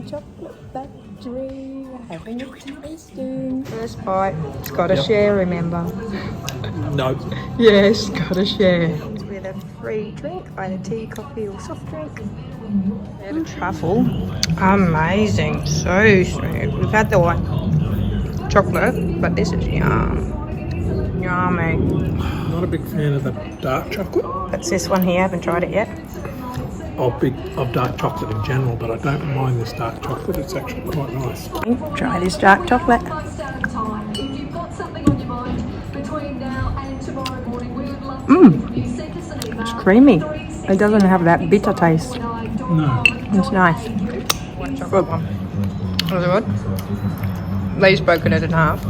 chocolate factory. We're having a tasting. First bite. It's got to share, remember? No. Yes, got to share. With a free drink, either tea, coffee or soft drink. And a truffle. Amazing. So smooth. We've had the one chocolate, but this is yum. Yummy. Not a big fan of the dark chocolate. That's this one here. I haven't tried it yet. Of dark chocolate in general, but I don't mind this dark chocolate. It's actually quite nice. Try this dark chocolate. It's creamy. It doesn't have that bitter taste. No. It's nice. Good one. Was it good? Lee's broken it in half.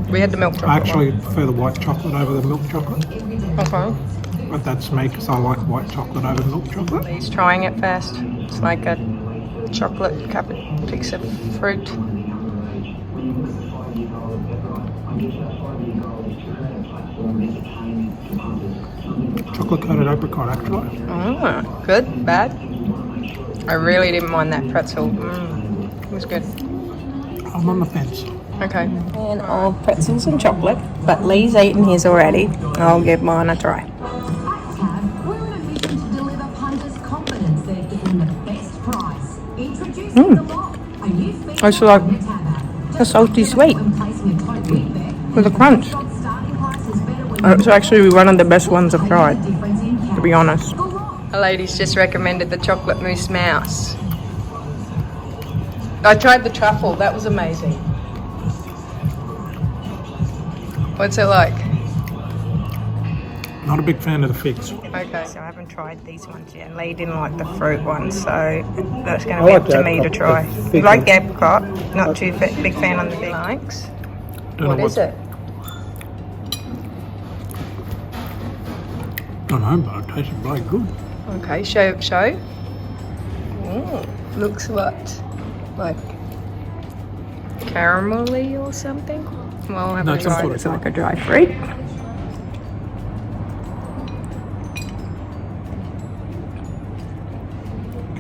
We had the milk chocolate. I actually prefer the white chocolate over the milk chocolate. Okay. But that's me because I like white chocolate over milk chocolate. Lee's trying it first. It's like a chocolate covered piece of fruit. Chocolate coated apricot actually. Oh, good, bad. I really didn't mind that pretzel. It was good. I'm on the fence. Okay. And all pretzels and chocolate, but Lee's eaten his already. I'll give mine a try. It's like a salty sweet with a crunch. It's actually one of the best ones I've tried, to be honest. A lady's just recommended the chocolate mousse mouse. I tried the truffle, that was amazing. What's it like? Not a big fan of the figs. Okay, so I haven't tried these ones yet. Lee didn't like the fruit ones, so that's going to be up to me to try. You like the apricot, not too big fan on the big likes. What is it? I don't know, but it tastes really good. Okay, show. Ooh, looks what? Like caramelly or something? Well, have a try. It's like a dry fruit.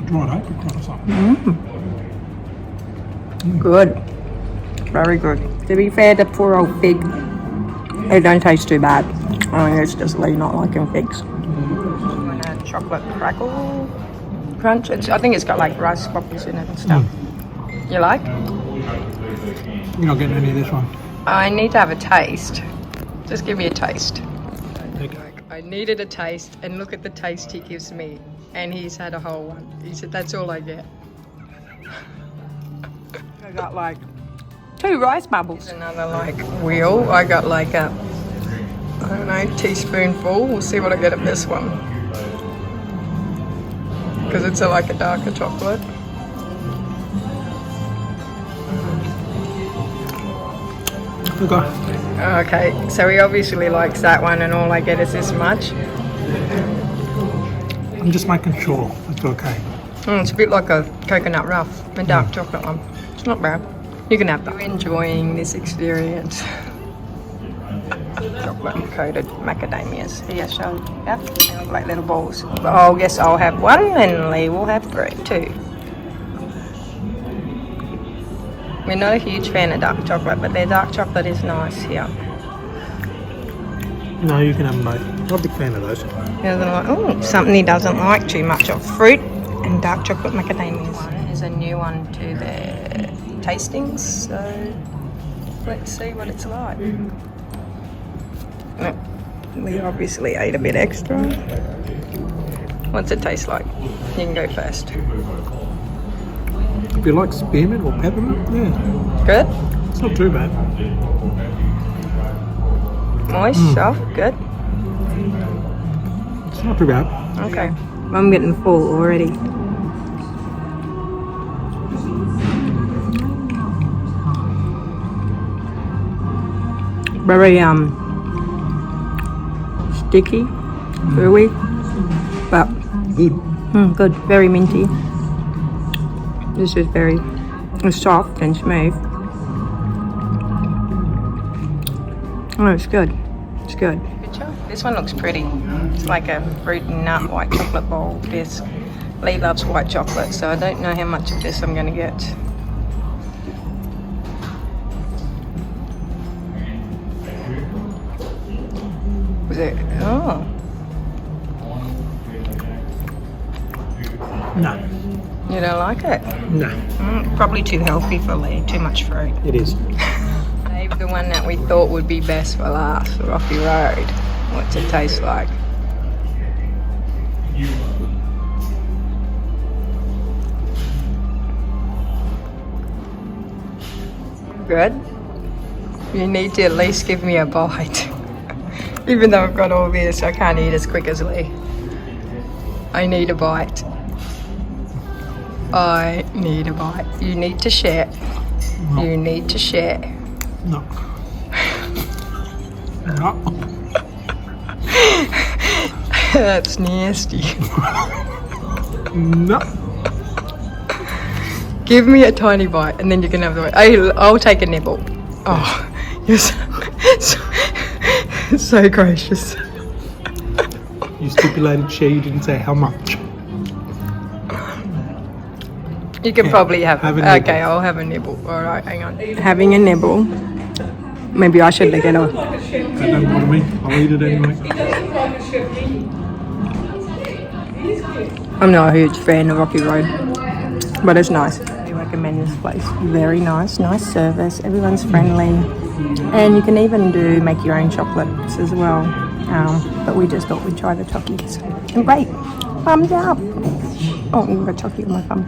Dried apricot or something. Good. Very good. To be fair, the poor old fig, it don't taste too bad. I mean, it's just Lee not liking figs. And a chocolate crackle crunch. I think it's got like rice poppers in it and stuff. You like? You're not getting any of this one. I need to have a taste. Just give me a taste. Okay. I needed a taste, and look at the taste he gives me. And he's had a whole one. He said, that's all I get. I got like 2 rice bubbles. Another like wheel. I got like a, I don't know, teaspoonful. We'll see what I get of this one. Because it's like a darker chocolate. Okay, so he obviously likes that one, and all I get is this much. I'm just making sure it's okay. It's a bit like a coconut rough, a dark chocolate one. It's not bad. You can have that. I'm enjoying this experience. Chocolate coated macadamias. Here, show. Yep, they look like little balls. But I guess I'll have one, and Lee will have 2. We're not a huge fan of dark chocolate, but their dark chocolate is nice here. No, you can have them both. Not a big fan of those. Something he doesn't like too much of. Fruit and dark chocolate macadamias. One is a new one to their tastings, so let's see what it's like. We obviously ate a bit extra. What's it taste like? You can go first. If you like spearmint or peppermint, yeah. Good? It's not too bad. Moist, soft, good. It's not too bad. Okay. I'm getting full already. Very sticky, gooey, but Good. good, very minty. This is very soft and smooth. Oh, it's good. It's good. This one looks pretty. It's like a fruit and nut white chocolate bowl disc. Lee loves white chocolate, so I don't know how much of this I'm going to get. Was it? Oh. No. You don't like it? No. Probably too healthy for Lee, too much fruit. It is. Save the one that we thought would be best for last, the Rocky Road. What's it taste like? Good? You need to at least give me a bite. Even though I've got all this, I can't eat as quick as Lee. I need a bite. I need a bite. You need to share. No. You need to share. No. No. That's nasty. No. Give me a tiny bite and then you can have the bite. I'll take a nibble. Oh, you're so gracious. You stipulated share, you didn't say how much. You can probably have a nibble. Okay, I'll have a nibble. All right, hang on. Having a nibble. Maybe I should lick it off. That don't bother me. I'll eat it anyway. I'm not a huge fan of Rocky Road, but it's nice. I recommend this place. Very nice service. Everyone's friendly, and you can even make your own chocolates as well. But we just thought we'd try the Chockies. And great, thumbs up. Oh, you've got Chocky on my thumb.